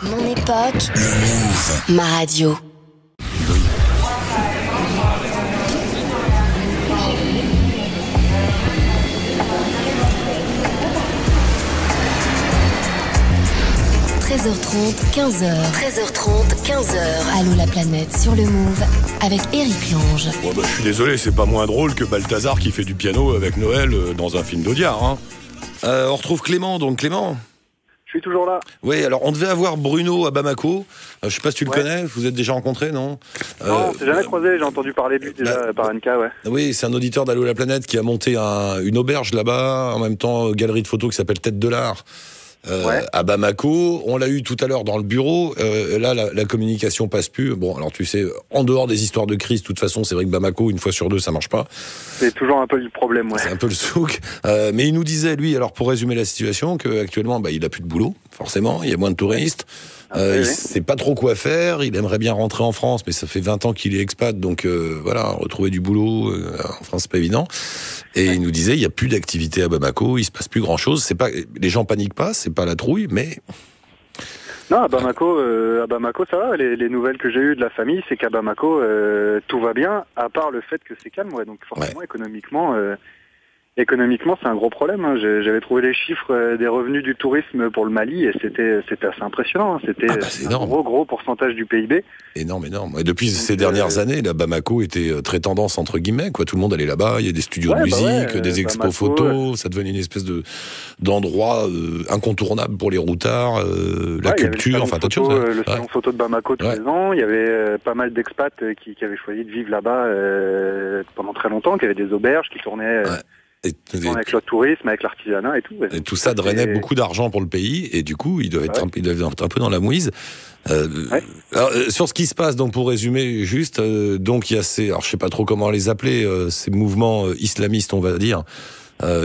Mon époque, ma radio. « 15h30, Allô la planète sur le Move avec Eric Lange. » Je suis désolé, c'est pas moins drôle que Balthazar qui fait du piano avec Noël dans un film d'Audiard. Hein. On retrouve Clément, donc Clément. Je suis toujours là. Oui, alors on devait avoir Bruno à Bamako. Je sais pas si tu le connais, vous êtes déjà rencontré, non? Non, on s'est jamais croisé, j'ai entendu parler de lui déjà par NK, ouais. Oui, c'est un auditeur d'Allô la planète qui a monté une auberge là-bas, en même temps galerie de photos qui s'appelle Tête de l'Art. À Bamako, on l'a eu tout à l'heure dans le bureau. Là, la communication passe plus. Bon, alors tu sais, en dehors des histoires de crise, de toute façon, c'est vrai que Bamako, une fois sur deux, ça marche pas. C'est toujours un peu le problème, ouais. C'est un peu le souk. Mais il nous disait, lui, alors pour résumer la situation, qu'actuellement, il a plus de boulot, forcément. Il y a moins de touristes. Il sait pas trop quoi faire. Il aimerait bien rentrer en France, mais ça fait 20 ans qu'il est expat, donc voilà, retrouver du boulot en France, c'est pas évident. Et il nous disait, il y a plus d'activité à Bamako, il se passe plus grand chose. C'est pas, les gens paniquent pas, c'est pas la trouille, mais non, à Bamako, ça va. Les nouvelles que j'ai eues de la famille, c'est qu'à Bamako, tout va bien, à part le fait que c'est calme, ouais. Donc forcément, économiquement, c'est un gros problème. Hein. J'avais trouvé les chiffres des revenus du tourisme pour le Mali et c'était assez impressionnant. Hein. C'était un gros pourcentage du PIB. Énorme. Et depuis ces dernières années, la Bamako était très tendance entre guillemets. Quoi, tout le monde allait là-bas. Il y a des studios de musique, des expos Bamako, photos. Ça devenait une espèce d'endroit incontournable pour les routards, la culture, enfin tas de choses. Le salon photo de Bamako tous les ans. Il y avait pas mal d'expats qui avaient choisi de vivre là-bas pendant très longtemps, qui avaient des auberges, qui tournaient. Avec le tourisme, avec l'artisanat et tout. Ouais. Et tout ça drainait beaucoup d'argent pour le pays, et du coup, il devait être un peu dans la mouise. Alors, sur ce qui se passe, donc pour résumer juste, donc il y a alors je sais pas trop comment les appeler, ces mouvements islamistes, on va dire,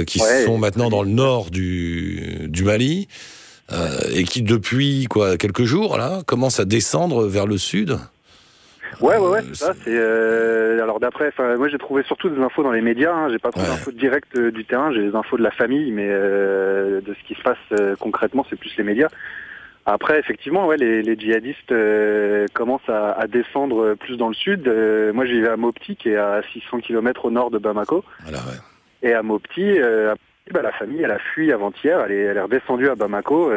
qui sont maintenant dans le nord du Mali, et qui depuis quelques jours là commencent à descendre vers le sud. Ouais, ça c'est. Alors d'après, moi j'ai trouvé surtout des infos dans les médias. Hein. J'ai pas trouvé d'infos directes du terrain. J'ai des infos de la famille, mais de ce qui se passe concrètement, c'est plus les médias. Après, effectivement, les djihadistes commencent à descendre plus dans le sud. Moi, je vivais à Mopti, qui est à 600 km au nord de Bamako. Voilà, ouais. Et à Mopti, la famille, elle a fui avant-hier. Elle est redescendue à Bamako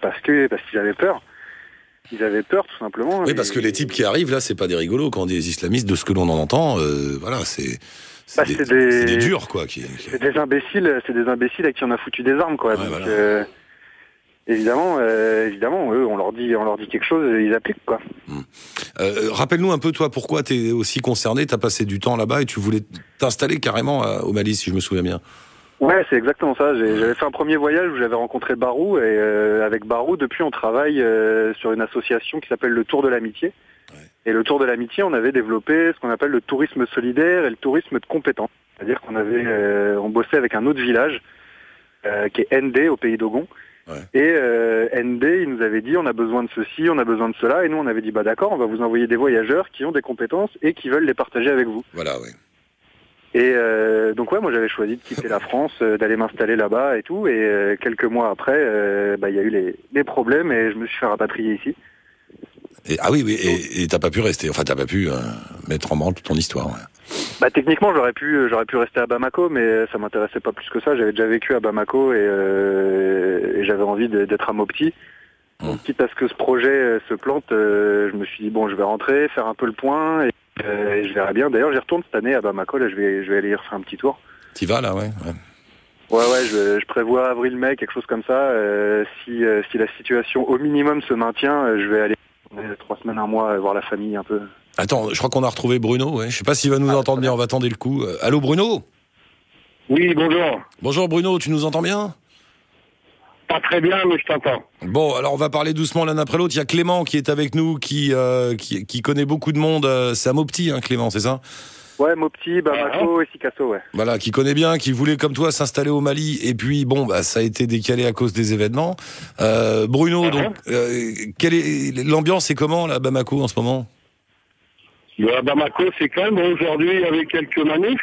parce qu'ils avaient peur. Ils avaient peur, tout simplement. Oui, parce que les types qui arrivent, là, c'est pas des rigolos. Quand des islamistes, de ce que l'on en entend, c'est des durs, quoi. C'est des imbéciles à qui on a foutu des armes, quoi. Ouais, donc, voilà. évidemment, eux, on leur dit quelque chose, ils appliquent, quoi. Rappelle-nous un peu, toi, pourquoi t'es aussi concerné. T'as passé du temps là-bas et tu voulais t'installer carrément au Mali, si je me souviens bien. Ouais, c'est exactement ça. J'avais fait un premier voyage où j'avais rencontré Barou et avec Barou, depuis, on travaille sur une association qui s'appelle le Tour de l'Amitié. Ouais. Et le Tour de l'Amitié, on avait développé ce qu'on appelle le tourisme solidaire et le tourisme de compétence. C'est-à-dire qu'on on bossait avec un autre village qui est Ndé au pays d'Ogon. Ouais. Et Ndé, il nous avait dit on a besoin de ceci, on a besoin de cela, et nous on avait dit d'accord, on va vous envoyer des voyageurs qui ont des compétences et qui veulent les partager avec vous. Voilà, oui. Et donc moi j'avais choisi de quitter la France, d'aller m'installer là-bas et tout, et quelques mois après, il y a eu les problèmes et je me suis fait rapatrier ici. Et t'as pas pu rester, t'as pas pu mettre en branle toute ton histoire. Ouais. Techniquement j'aurais pu rester à Bamako, mais ça m'intéressait pas plus que ça. J'avais déjà vécu à Bamako et j'avais envie d'être à Mopti. Donc quitte à ce que ce projet se plante, je me suis dit je vais rentrer, faire un peu le point. Et je verrai bien. D'ailleurs, j'y retourne cette année à Bamako. Là, je vais aller y refaire un petit tour. T'y vas là, ouais. Ouais, je prévois avril-mai, quelque chose comme ça. Si la situation au minimum se maintient, je vais aller 3 semaines, un mois, voir la famille un peu. Attends, je crois qu'on a retrouvé Bruno. Ouais. Je sais pas s'il va nous entendre bien. On va tenter le coup. Allô, Bruno ? Oui, bonjour. Bonjour Bruno, tu nous entends bien ? Pas très bien, mais je t'entends. Bon, alors on va parler doucement l'un après l'autre. Il y a Clément qui est avec nous, qui connaît beaucoup de monde. C'est à Mopti, Clément, c'est ça ? Ouais, Mopti, Bamako et Sikasso, ouais. Voilà, qui connaît bien, qui voulait comme toi s'installer au Mali. Et puis, ça a été décalé à cause des événements. Bruno, donc, l'ambiance est comment, là, à Bamako, en ce moment ? À Bamako, c'est calme. Aujourd'hui, il y avait quelques manifs.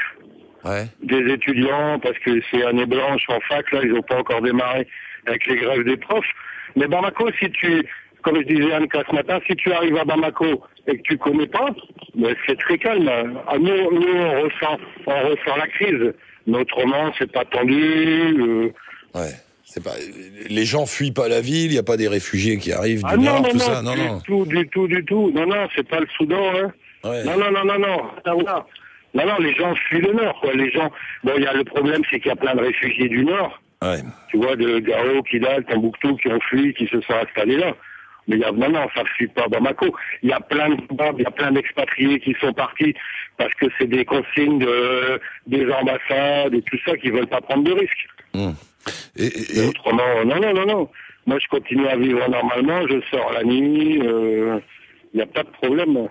Ouais. Des étudiants, parce que c'est année blanche en fac, là, ils n'ont pas encore démarré avec les grèves des profs. Mais Bamako, comme je disais à Annika ce matin, si tu arrives à Bamako et que tu connais pas, ben c'est très calme. Nous on ressent la crise. Mais autrement, c'est pas tendu. Ouais. C'est pas, les gens fuient pas la ville, il n'y a pas des réfugiés qui arrivent du Nord, non, tout non, ça, du tout. Non, c'est pas le Soudan, hein. Ouais. Non. Non, les gens fuient le Nord, quoi. Les gens, bon, il y a le problème, c'est qu'il y a plein de réfugiés du Nord. Ouais. Tu vois, de Gao, Kidal, Tombouctou, qui ont fui, qui se sont installés là. Mais ça ne fuit pas Bamako. Il y a plein d'expatriés qui sont partis parce que c'est des consignes des ambassades et tout ça qui veulent pas prendre de risques. Et autrement, non. Moi, je continue à vivre normalement, je sors la nuit, il n'y a pas de problème.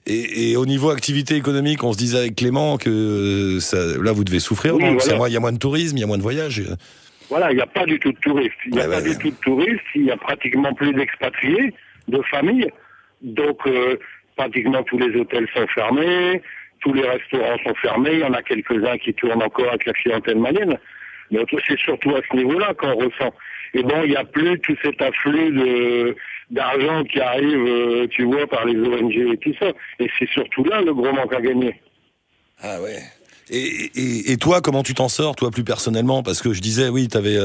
Et au niveau activité économique, on se disait avec Clément que là, vous devez souffrir. Oui, voilà. Il y a moins de tourisme, il y a moins de voyages. Voilà, il n'y a pas du tout de touristes. Il n'y a pas du tout de touristes, il n'y a pratiquement plus d'expatriés, de familles. Donc, pratiquement tous les hôtels sont fermés, tous les restaurants sont fermés, il y en a quelques-uns qui tournent encore avec la clientèle malienne. Mais c'est surtout à ce niveau-là qu'on ressent. Et bon, il n'y a plus tout cet afflux d'argent qui arrive, tu vois, par les ONG et tout ça. Et c'est surtout là le gros manque à gagner. Ah ouais. Et toi, comment tu t'en sors, toi, plus personnellement? Parce que je disais, oui, t'avais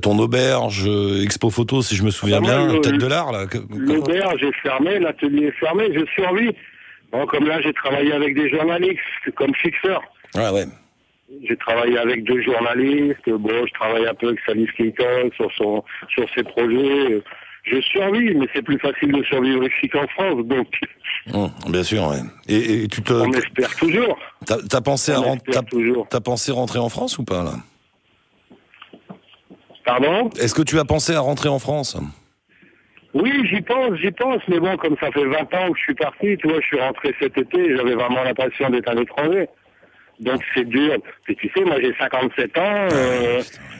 ton auberge, Expo Photo, si je me souviens bien, Tête de l'Art, là. L'auberge est fermée, l'atelier est fermé, je survis. Bon, comme là, j'ai travaillé avec des journalistes, comme fixeur. Ah ouais. J'ai travaillé avec 2 journalistes. Bon, je travaille un peu avec Salif Keita sur ses projets. Je survis, mais c'est plus facile de survivre ici qu'en France, donc. Bien sûr, ouais. Et on espère toujours. T'as pensé rentrer en France ou pas, là? Pardon? Est-ce que tu as pensé à rentrer en France? Oui, j'y pense, mais bon, comme ça fait 20 ans que je suis parti, tu vois, je suis rentré cet été, j'avais vraiment l'impression d'être à l'étranger. Donc c'est dur. Et tu sais, moi j'ai 57 ans,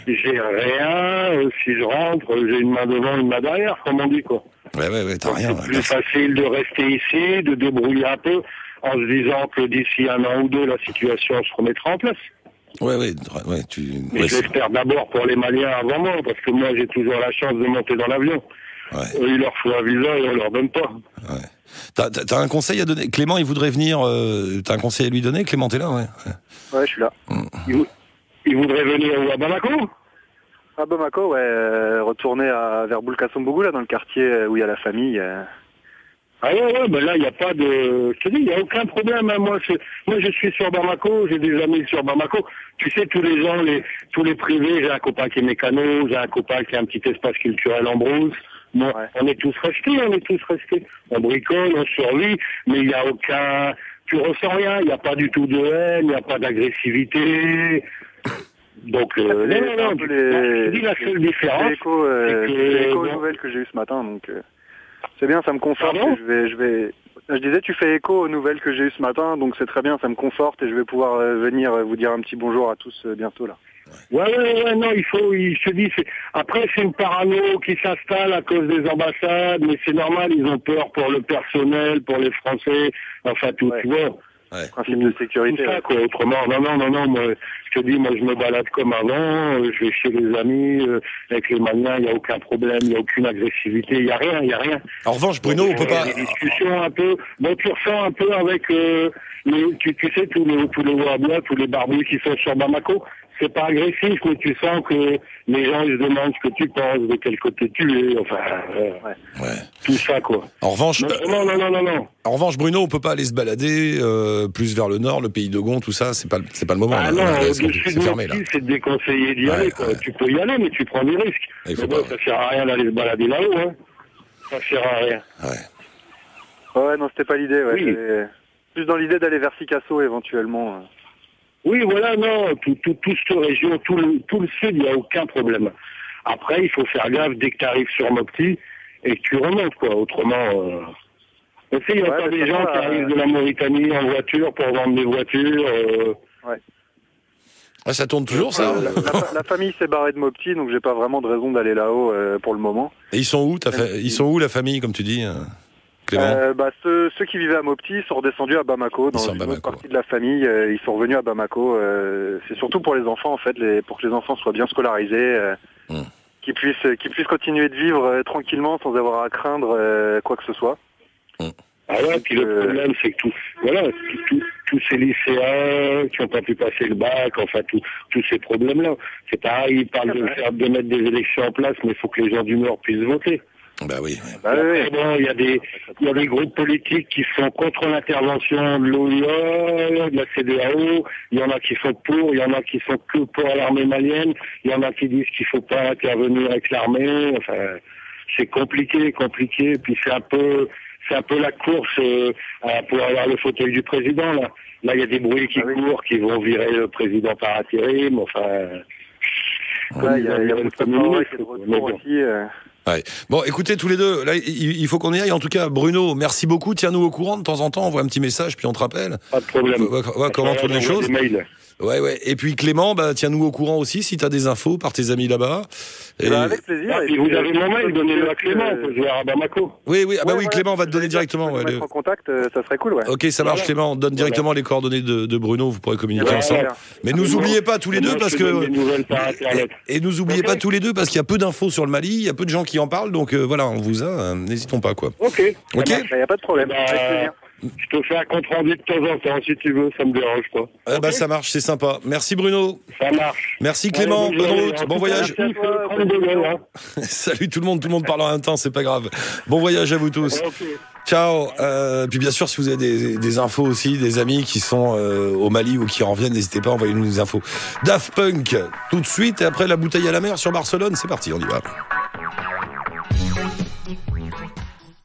j'ai rien, si je rentre, j'ai une main devant, une main derrière, comme on dit, quoi. Ouais, t'as rien. C'est plus facile de rester ici, de débrouiller un peu, en se disant que d'ici 1 an ou 2, la situation se remettra en place. Mais j'espère d'abord pour les Maliens avant moi, parce que moi j'ai toujours la chance de monter dans l'avion. Ouais. Il leur faut un visa et on leur donne pas. Ouais. T'as un conseil à donner? Clément, il voudrait venir. T'as un conseil à lui donner? Clément, t'es là, ouais. Ouais, je suis là. Il voudrait venir à Bamako? À Bamako, ouais. Retourner vers Boulkassoum-Bougou, là, dans le quartier où il y a la famille. Ah ouais, ben là, il n'y a pas de... Je te dis, il n'y a aucun problème. Hein. Moi, je suis sur Bamako, j'ai des amis sur Bamako. Tu sais, tous les gens, tous les privés, j'ai un copain qui est mécano, j'ai un copain qui a un petit espace culturel en brousse. Bon, ouais. On est tous restés. On bricole, on survit, mais il n'y a aucun... Tu ressens rien, il n'y a pas du tout de haine, il n'y a pas d'agressivité. Donc, non, je dis la seule différence. C'est l'écho aux nouvelles que j'ai eues ce matin, donc... C'est bien, ça me conforte. Je disais, tu fais écho aux nouvelles que j'ai eues ce matin, donc c'est très bien, ça me conforte et je vais pouvoir venir vous dire un petit bonjour à tous bientôt là. Ouais, non, je te dis, après c'est une parano qui s'installe à cause des ambassades, mais c'est normal, ils ont peur pour le personnel, pour les Français, enfin tout, tu vois. Ouais. Principe de sécurité. Tout ça, quoi. Autrement, non, moi, je te dis, moi, je me balade comme avant, je vais chez les amis, avec les Maliens, il n'y a aucun problème, il n'y a aucune agressivité, il n'y a rien. En revanche, Bruno, on peut pas... des discussions un peu, bon, tu ressens un peu avec, tu sais, tous les Ouabia, tous les barbus qui sont sur Bamako, c'est pas agressif, mais tu sens que les gens, ils se demandent ce que tu penses, de quel côté tu es, enfin, tout ça, quoi. En revanche... Non. En revanche, Bruno, on peut pas aller se balader plus vers le nord, le pays de Gon, tout ça, c'est pas le moment. Ah là, non, c'est fermé, là. C'est déconseillé d'y aller, quoi. Tu peux y aller, mais tu prends des risques. Mais bon, ça sert à rien d'aller se balader là-haut, hein. Ça sert à rien. Ouais, non, c'était pas l'idée, ouais. Oui. Plus dans l'idée d'aller vers Sikasso, éventuellement. Oui, voilà, non, toute cette région, tout le sud, il n'y a aucun problème. Après, il faut faire gaffe dès que tu arrives sur Mopti et que tu remontes, quoi. Autrement, tu sais, il y a pas des gens qui arrivent de la Mauritanie en voiture pour vendre des voitures. Ouais, ça tourne toujours, ça. La famille s'est barrée de Mopti, donc j'ai pas vraiment de raison d'aller là-haut pour le moment. Et ils sont où, ils sont où, la famille, comme tu dis ceux qui vivaient à Mopti sont redescendus à Bamako, dans une autre partie de la famille, ils sont revenus à Bamako. C'est surtout pour les enfants, en fait, pour que les enfants soient bien scolarisés. qu'ils puissent continuer de vivre tranquillement sans avoir à craindre quoi que ce soit. Ah ouais, puis le problème, c'est que tous ces lycéens qui n'ont pas pu passer le bac, enfin, tous ces problèmes-là. C'est pareil, ils parlent de mettre des élections en place, mais il faut que les gens du Nord puissent voter. Bah oui. Bon, il y a des groupes politiques qui sont contre l'intervention de l'OIA, de la CEDEAO. Il y en a qui sont pour, il y en a qui sont que pour l'armée malienne. Il y en a qui disent qu'il faut pas intervenir avec l'armée. Enfin, c'est compliqué. Puis c'est un peu la course pour avoir le fauteuil du président. Là, il y a des bruits qui courent, qui vont virer le président par intérim. Enfin, il y a beaucoup de gens qui sont de retour aussi. Ouais. Bon, écoutez, tous les deux, là, il faut qu'on y aille. En tout cas, Bruno, merci beaucoup. Tiens-nous au courant de temps en temps. Envoie un petit message, puis on te rappelle. Pas de problème. Comment tournent les choses. Ouais. Et puis Clément, tiens-nous au courant aussi si t'as des infos par tes amis là-bas. Avec plaisir. Et vous avez mon mail, donnez-le à Clément, je vais à Bamako. Oui. Clément, on va te donner directement. Si mettre en contact, ça serait cool, ouais. Ok, ça marche, Clément. On donne directement les coordonnées de Bruno. Vous pourrez communiquer ensemble. Mais nous oubliez pas tous les deux parce que. Et nous oubliez pas tous les deux parce qu'il y a peu d'infos sur le Mali, il y a peu de gens qui en parlent, donc voilà, on vous a. N'hésitons pas, quoi. Ok. Il n'y a pas de problème. Avec plaisir. Je te fais un compte rendu de temps en temps, si tu veux, ça me dérange pas. Okay. Ça marche, c'est sympa. Merci Bruno. Ça marche. Merci Clément, bonne route, bon voyage. Salut tout le monde parle en même temps, c'est pas grave. Bon voyage à vous tous. Okay. Ciao. Puis bien sûr, si vous avez des infos aussi, des amis qui sont au Mali ou qui en reviennent, n'hésitez pas à envoyer nous des infos. Daft Punk, tout de suite, et après la bouteille à la mer sur Barcelone, c'est parti, on y va.